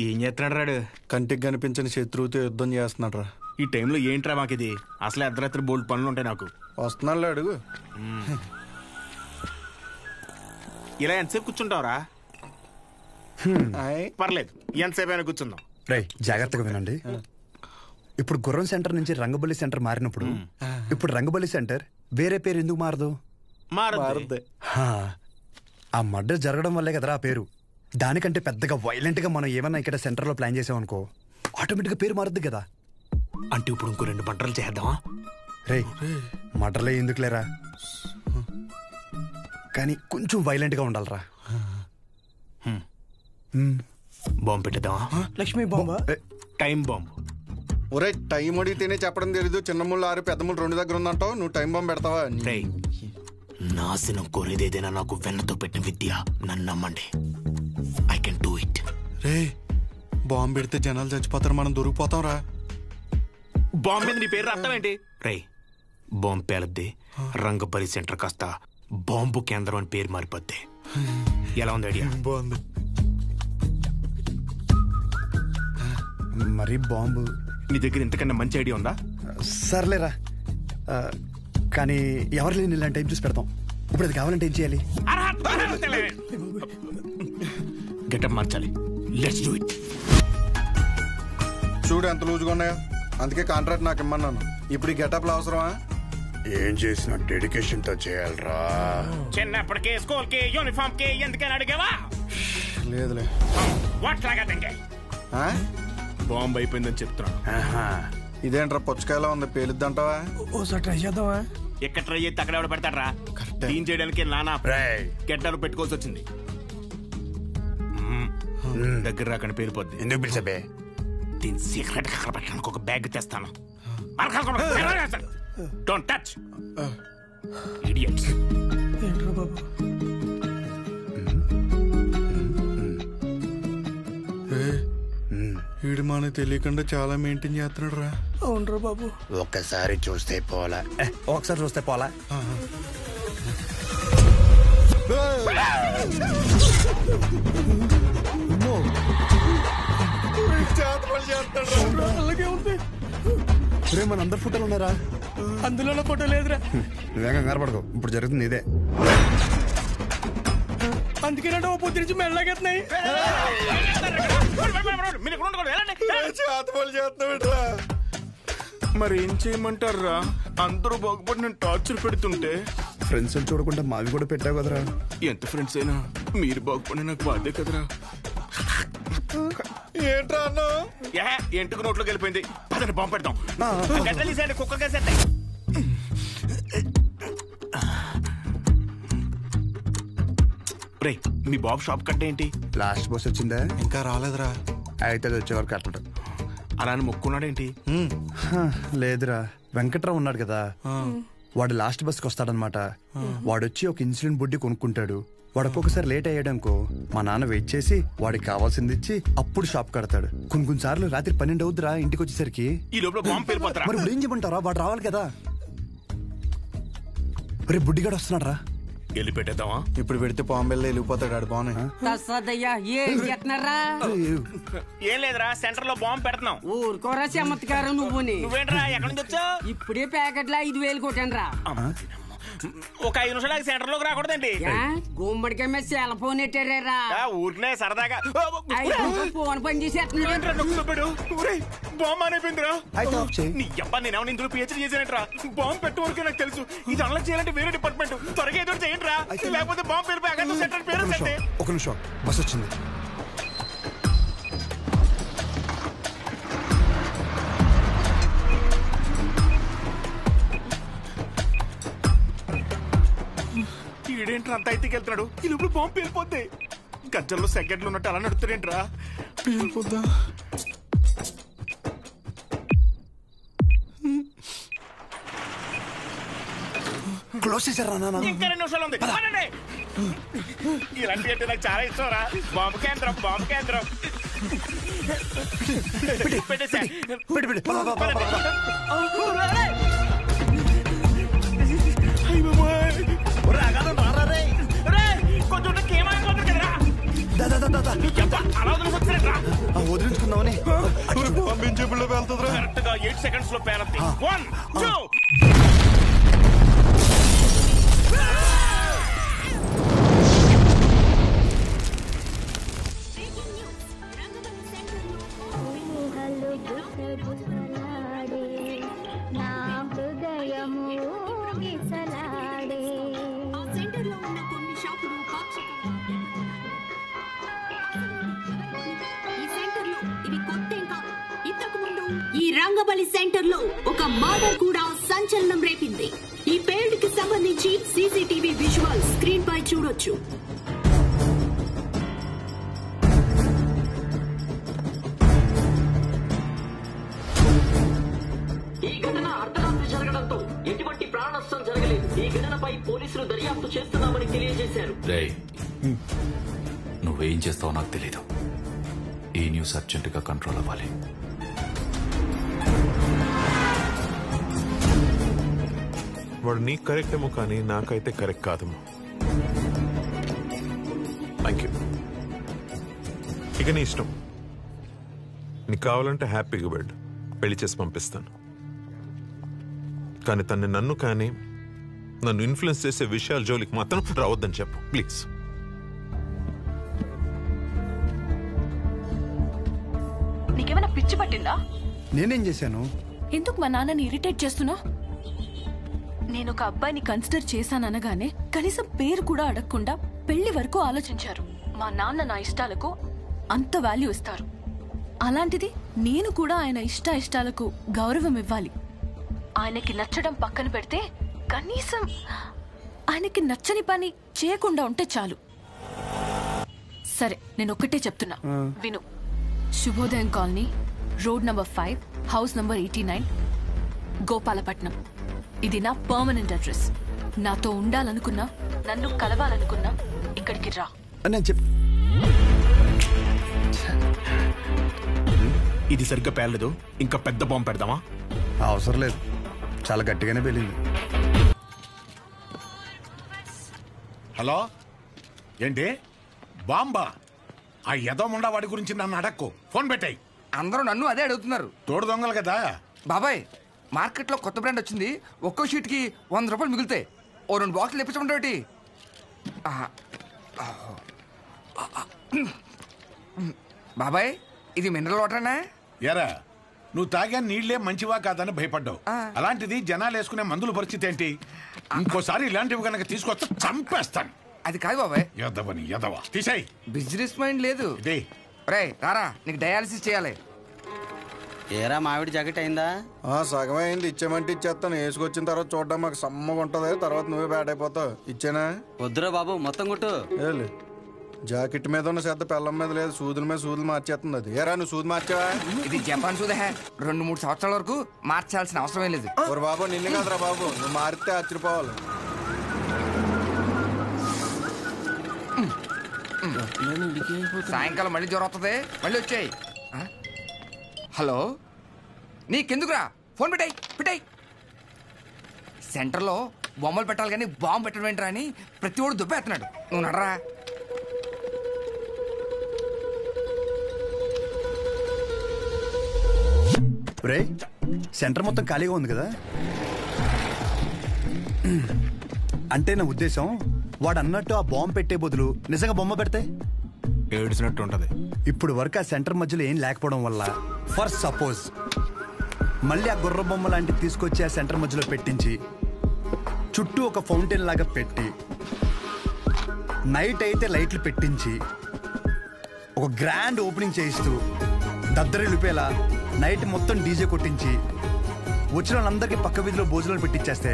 ఏం చేస్తున్నాడు రాడు? కంటికి కనిపించని శత్రువుతో యుద్ధం చేస్తున్నాడు రా. ఈ టైంలో ఏంట్రా మాకిది? అసలే అర్ధరాత్రి బోల్డ్ పనులు ఉంటాయి నాకు. వస్తున్నాడు అడుగు. ఇలా ఎంతసేపు కూర్చుంటావురా? పర్లేదు, ఎంతసేపు అయినా కూర్చుందాం. రై జాగ్రత్తగా వినండి. ఇప్పుడు గుర్రం సెంటర్ నుంచి రంగబలి సెంటర్ మారినప్పుడు ఇప్పుడు రంగబలి సెంటర్ వేరే పేరు ఎందుకు మారదు? మారదు. ఆ మర్డర్ జరగడం వల్లే కదరా ఆ పేరు. దానికంటే పెద్దగా వైలెంట్ గా మనం ఏమన్నా ఇక్కడ సెంటర్ లో ప్లాన్ చేసామనుకో ఆటోమేటిక్ గా పేరు మారుద్ది కదా. అంటే ఇప్పుడు ఇంకో 2 మర్డర్లు చేద్దామా? రే మర్డర్లే ఎందుకు లేరా, కానీ కొంచెం వైలెంట్ గా ఉండాలరా. బాంబు పెట్టేద్దామా? లక్ష్మీ బాంబా? Time bomb. ఒరే టైం అడిగితేనే చెప్పడం తెలీదు. చిన్న ముళ్ళు 6 పెద్ద ముళ్ళు 2 దగ్గర ఉందంటావు. నువ్వు టైం బాంబు పెడతావా? నాశనం కోరేదేదైనా నాకు వెన్నతో పెట్టిన విద్య. నన్ను నమ్మండి, I can do it. Ray bomb పెడితే జనాలు చచ్చిపోతారు, మనం దొరికిపోతాం రా. బాంబు మీద నీ పేరు అర్థం ఏంటి? రే బాంబు పేలద్ది, రంగబలి సెంటర్ కాస్త బాంబు కేంద్రం అని పేరు మారిపోద్ది. ఎలా ఉంది ఐడియా? బాగుంది. మరి బాంబు నీ దగ్గర ఇంతకన్నా మంచి ఐడియా ఉందా? సర్లేరా, కానీ ఎవరు లేని ఇలాంటి టైం చూసి పెడతాం. ఇప్పుడు అది కావాలంటే ఏం చేయాలి? గెటప్ మార్చాలి. Let's do it. చూడు ఎంత లూజుగా ఉన్నాయో. అందుకే కాంట్రాక్ట్ నాకు ఇమ్మన్నాను. ఇప్పుడు ఈ గెటప్లు అవసరమా? ఏం చేసినా డెడికేషన్ తో చేయాలరా. చిన్నప్పటికే స్కూల్ కి యూనిఫామ్ కి ఎందుకని అడిగావా? లేదులే. బాంబు అయిపోయిందని చెప్తున్నా. ఇదేంట్రా పుచ్చకాయలా ఉంది, పేలుద్దంటావా? ఓసారి ట్రై చేద్దామా? ఎక్కడ ట్రై చేస్తే అక్కడ ఎవడ పెడతాడరా? క్లీన్ చేయడానికి నానా గెడ్డలు పెట్టుకోవాల్సి వచ్చింది. దగ్గర రాకని పేలిపోద్ది. ఎందుకు పిలిచబే? దీని సీక్రెట్ అక్కడ పెట్టడానికి ఒక బ్యాగ్ తెస్తాను. Don't touch idiots. ఏంట్రా బాబు? వీడు మనకు తెలియకుండా చాలా మెయింటైన్ చేస్తున్నాడు రా. అవునరా బాబు. ఒక్కసారి చూస్తే పోలా, ఒకసారి చూస్తే పోలా. అలాగే ఉంది. రే మన అందరు ఫోటోలు ఉన్నారా? అందులో ఫోటో లేదురా. నువ్వేం కంగారు పడకు, ఇప్పుడు జరుగుతుంది ఇదే. అందుకేనంటే ఓ పొద్దు నుంచి మెల్లగెత్తున్నాయి. మరి ఏం చేయమంటారా? అందరూ బాగుపడి నేను టార్చర్ పెడుతుంటే ఫ్రెండ్స్ చూడకుండా మావి కూడా పెట్టావు కదరా. ఎంత ఫ్రెండ్స్ అయినా మీరు బాగుపడి నాకు బాధే కదరా. ఏంట్రా అన్న ఎంటుకు నోట్లోకి వెళ్ళిపోయింది. పదని బాంబు పెడతాం. గడ్డలు కుక్కర్ కేసేస్తాయి. రే మీ బాబు షాప్ కట్ట ఏంటి? లాస్ట్ బస్ వచ్చిందా? ఇంకా రాలేదురా. అయితే అది వచ్చే వరకు అట్లా అలా మొక్కున్నాడేంటి? లేదురా, వెంకట్రావు ఉన్నాడు కదా, వాడు లాస్ట్ బస్కి వస్తాడనమాట. వాడొచ్చి ఒక ఇన్సులిన్ బుడ్డి కొనుక్కుంటాడు. వాడు ఒక్కొక్కసారి లేట్ అయ్యాడనుకో మా నాన్న వెయిట్ చేసి వాడికి కావాల్సింది ఇచ్చి అప్పుడు షాప్ కడతాడు. కొన్ని సార్లు రాత్రి 12 అవుద్దిరా ఇంటికి వచ్చేసరికి. ఈ లోపల బాంబు పేలిపోతారా? మరి ఇప్పుడు ఏం చెప్పంటారా? వాడు రావాలి కదా. రే బుడ్డిగాడు వస్తున్నాడు రా. వెళ్ళి పెట్టేద్దామా? ఇప్పుడు పెడితే పాంబెల్లో వెళ్ళిపోతాడు. ఆడు బాగున్నాయి. ఏం లేదురా, సెంటర్ లో బాంబు పెడుతున్నాం. ఊరుకోరా చమత్కారం. నువ్వేంట్రా ఎక్కడి నుంచి వచ్చావు? ఇప్పుడే ప్యాకెట్ లో 5,000 కొట్టాను రా. ఒక 5 నిమిషాలు సెంటర్ లోకి రాకూడదండి. గుమ్మడికాయ మీద సెల్ ఫోన్ ఎట్టారా? ఊరికనే సరదాగా ఫోన్ పని చేసేస్తున్నాడు. బాంబు అయిపోయిందిరా. నీ అబ్బా నేనేమన్నా ఇందులో పిహెచ్డీ చేశానంటరా. బాంబు పెట్టే వరకే నాకు తెలుసు. ఇది అలా చేయాలంటే వేరే డిపార్ట్మెంట్. త్వరగా ఏదో చేయండి రా, లేకపోతే బాంబు పేరు సెంటర్ పేరు. ఒక నిమిషం, బస్ వచ్చింది. ఈడేంట్రా అంత అయితే వెళ్తున్నాడు? ఈ లోపల బాంబు పేలిపోద్ది. గజ్జల్లో సెకండ్లు ఉన్నట్టు అలా నడుస్తాడేంట్రా? పేలిపోద్దా? క్లోజ్ చేశారా? ఇంకా 2 నిమిషాలు ఉంది. ఇలాంటి అంటే నాకు చాలా ఇష్టం రా. బాంబు కేంద్రం, బాంబు కేంద్రం. పెట్టేసా. కొంచెం అలా వదిలేసి వచ్చారా? వదిలించుకుందామని పంపించేపుల్లో వెళ్తుందిరా. కరెక్ట్ గా 8 seconds లో పేరద్ది. 1 2 ఈ రంగబలి సెంటర్ లో ఒక మర్డర్ కూడా సంచలనం రేపింది. ఈ పేల్డ్ కి సంబంధించి సీసీటీవీ విజువల్ స్క్రీన్ పై చూడొచ్చు. ఈ ఘటన అర్ధరాత్రి జరగడంతో ఎటువంటి ప్రాణ నష్టం జరగలేదు. ఈ ఘటనపై పోలీసులు దర్యాప్తు చేస్తున్నామని తెలియజేశారు. నువ్వేం చేస్తావో నాకు తెలీదు. ఈ న్యూస్ అర్జెంట్ గా కంట్రోల్ అవ్వాలి. వాడు నీకు కరెక్ట్ ఏమో కానీ నాకైతే కరెక్ట్ కాదేమో. Thank you. ఇక నీ ఇష్టం. నీకు కావాలంటే హ్యాపీగా బెడ్ పెళ్లి చేసి పంపిస్తాను. కానీ నన్ను కానీ నన్ను ఇన్ఫ్లుయెన్స్ చేసే విషయాల జోలికి మాత్రం రావద్దని చెప్పు ప్లీజ్. నీకేమైనా పిచ్చి పట్టిందా? నేనేం చేశాను? ఎందుకు మా నాన్నని ఇరిటేట్ చేస్తున్నా? నేను ఒక అబ్బాయిని కన్సిడర్ చేశాననగానే కనీసం పేరు కూడా అడగకుండా పెళ్లి వరకు ఆలోచించారు. మా నాన్న నా ఇష్టాలకు అంత వాల్యూ ఇస్తారు. అలాంటిది నేను కూడా ఆయన ఇష్టాలకు గౌరవం ఇవ్వాలి. ఆయనకి నచ్చడం పక్కన పెడితే కనీసం ఆయనకి నచ్చని పని చేయకుండా ఉంటే చాలు. సరే, నేను ఒక్కటే చెప్తున్నా, విను. శుభోదయం colony, road number 5, house number 89, Gopalapatnam. ఇది నా పర్మనెంట్ అడ్రస్. నాతో ఉండాలనుకున్నా, నన్ను కలవాలనుకున్నా ఇక్కడికి రా. ఇది సరిగ్గా పేర్లేదు, ఇంకా పెద్ద బాంబు పెడదామా? అవసరం లేదు, చాలా గట్టిగానే పేలింది. హలో, ఏంటి బాంబా? ఆ యదోముండా వాడి గురించి నన్ను అడక్కు, ఫోన్ పెట్టాయి. అందరూ నన్ను అదే అడుగుతున్నారు. తోడు దొంగలు కదా బాబాయ్. మార్కెట్లో కొత్త బ్రాండ్ వచ్చింది. ఒక్కో షీట్కి 100 రూపాయలు మిగులుతాయి. ఓ 2 బాక్సులు తెప్పించమంటే. బాబాయ్, ఇది మినరల్ వాటరేనా? ఎరా, నువ్వు తాగా నీళ్లే మంచివా కాదని భయపడ్డావు. అలాంటిది జనాలు వేసుకునే మందుల పరిస్థితి ఏంటి? ఇంకోసారి ఇలాంటివి కనుక తీసుకొస్తే చంపేస్తాను. అది కాదు బాబాయ్. యదవని యదవా, తీసేయ్. బిజినెస్ మైండ్ లేదు. రే రారా, నీకు డయాలసిస్ చేయాలి. ఏరా మామిడి జాకెట్ అయిందా? సగమే అయింది. ఇచ్చేమంటే ఇచ్చేస్తాను. వేసుకొచ్చిన తర్వాత చూడడం మాకు సమ్మగా ఉంటది. తర్వాత నువ్వే బ్యాడ్ అయిపోతావు. ఇచ్చేనా? వద్దురా బాబు, మొత్తం కొట్టు. జాకెట్ మీద ఉన్న శ్రద్ధ పెళ్ళం మీద లేదు. సూదుల మీద సూదులు మార్చేస్తుంది అది. ఏరా, నువ్వు సూది మార్చావా? ఇది జపాన్ సూదే. 2-3 సంవత్సరాల వరకు మార్చాల్సిన అవసరం లేదు. ఓరు బాబు, నిన్ను కాదురా బాబు, నువ్వు మారితే ఆశ్చర్యపోవాలి. సాయంకాలం మళ్ళీ జ్వరం వస్తుంది. మళ్ళీ వచ్చాయి. హలో, నీకెందుకురా? ఫోన్ పెట్టాయి. సెంటర్లో బొమ్మలు పెట్టాలి కానీ బాంబు పెట్టడం ఏంట్రా అని ప్రతి ఒడు దుబ్బేస్తున్నాడు. నువ్వు నడరా. రే, సెంటర్ మొత్తం ఖాళీగా ఉంది కదా. అంటే నా ఉద్దేశం, వాడు అన్నట్టు ఆ బాంబు పెట్టే బదులు నిజంగా బొమ్మ పెడితే ఏడ్చినట్టు ఉంటది. ఇప్పుడు వరకు ఆ సెంటర్ మధ్యలో ఏం లేకపోవడం వల్ల ఫర్ సపోజ్ మళ్ళీ ఆ గుర్ర బొమ్మ లాంటివి తీసుకొచ్చి ఆ సెంటర్ మధ్యలో పెట్టించి చుట్టూ ఒక ఫౌంటైన్ లాగా పెట్టి నైట్ అయితే లైట్లు పెట్టించి ఒక గ్రాండ్ ఓపెనింగ్ చేయిస్తూ దద్దరిల్లిపోయేలా నైట్ మొత్తం డీజే కొట్టించి వచ్చిన వాళ్ళందరికీ పక్క వీధిలో భోజనాలు పెట్టించేస్తే,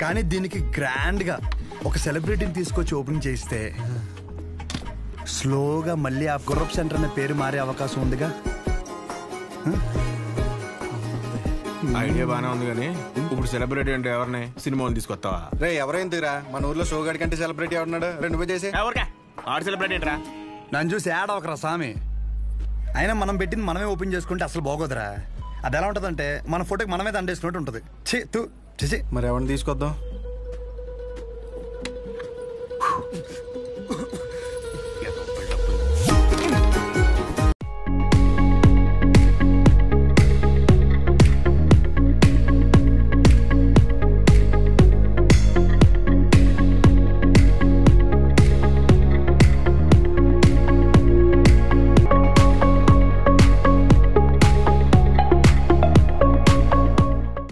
కానీ దీనికి గ్రాండ్గా ఒక సెలబ్రిటీని తీసుకొచ్చి ఓపెనింగ్ చేయిస్తే స్లోగా మళ్ళీ ఆ గుర్రప్ సెంటర్ అనే పేరు మారే అవకాశం ఉందిగా. ఐడియా బానే ఉంది కానీ ఇప్పుడు సెలబ్రిటీ అంటే ఎవరిని? సినిమాని తీసుకొస్తావా? రే, ఎవరైందిరా మన ఊర్లో షోగాడి కంటే సెలబ్రిటీ ఎవరున్నాడు? 2 చేసి ఎవరికా ఆడు సెలబ్రిటీ ఏంట్రా? నన్ను చూసి యాడ్ అవకరా స్వామి. అయినా మనం పెట్టింది మనమే ఓపెన్ చేసుకుంటే అసలు బాగోదురా. అది ఎలా ఉంటదంటే మన ఫోటోకి మనమే దండేసుకున్నట్టు ఉంటది. మరి ఎవరిని తీసుకొద్దాం?